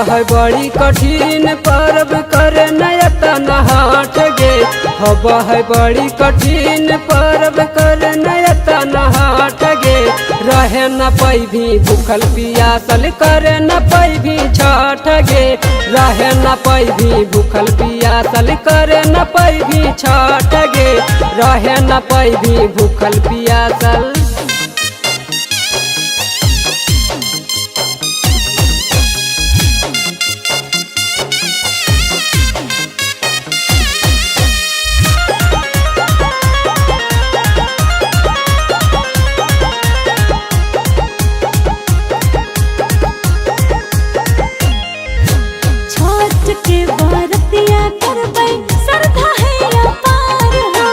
है बड़ी कठिन पर्व करे नयतन हाट गे। हब है बड़ी कठिन पर्व करे नयतन हाट गे। रहे न पैभी भूखल पियासल करे न पैभी छठ गे। रहे न पैभी भूखल पियासल करे न पैभी छठ गे। रहे न पैभी भूखल पियासल। के बरतिया करबै श्रद्धा है अपार हो।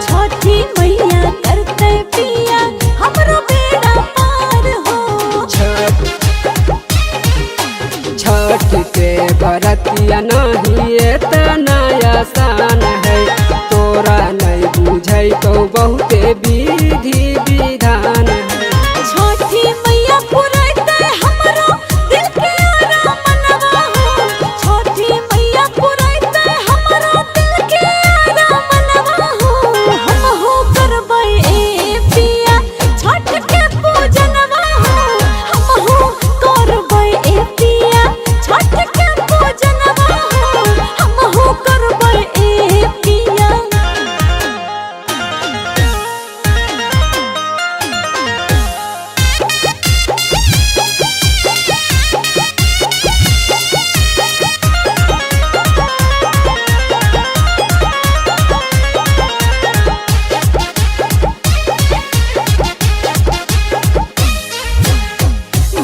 छठी मैया करते पिया हमरो बेड़ा पार हो। छठ के बरतिया नहीं इतना आसान है। तोरा नहीं बुझै तो बहुते विधि विधान है। छठी मैया पुरैते हमरो दिल के आरामनवा हो। छठी मैया पुरैते हमरो दिल के आरामनवा हो। हम हो करबै ए पिया छठ के पूजनवा हो। हम हो करबै ए पिया छठ के पूजनवा हो। हम हो करबै ए पिया।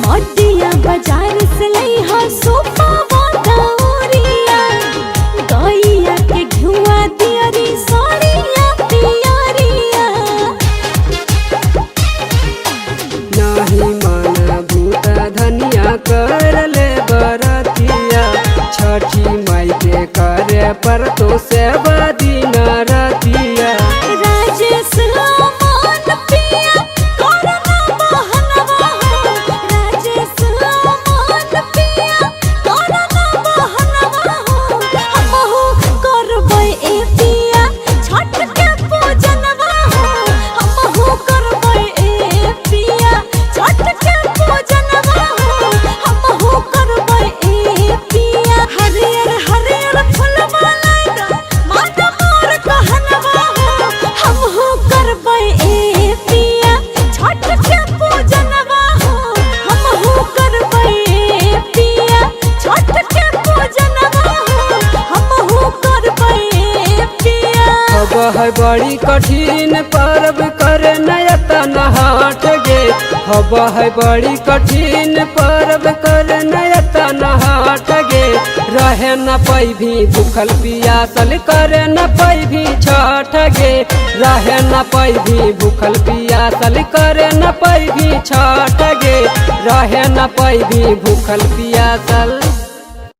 मटिया बाजार से लइहा सोफा दौरिया। गैया के घुआ दियरी साड़िया पियरिया। नहीं मन भूत धनिया कर ले बरतिया। छठी माई के करे पर तो सेव दिन रतिया। राजेश अमन पिया करना बहनवा हो। राजेश अमन पिया करना बहनवा हो। हम हो करबै ए पिया छठ के पूजनवा हो। हम हो करबै ए पिया छठ के पूजनवा हो। हम हो करबै ए पिया। हरियर हरियर फुलवा लाइदा माता मोर कहनवा हो। हम हो करबै ए पिया छठ के पूजनवा हो। हम हो करबै ए पिया छठ के पूजनवा हो। हम हो करबै ए पिया। हब है बड़ी कठिन पर्व करे नयतन हाट गे। हब है बड़ी कठिन पर्व करे नयतन हाट गे। रहे न पैभी भूखल पियासल करे न पैभी छठ गे। रहे न पैभी भूखल पियासल करे न पैभी छठ गे। रहे न पैभी भूखल पियासल।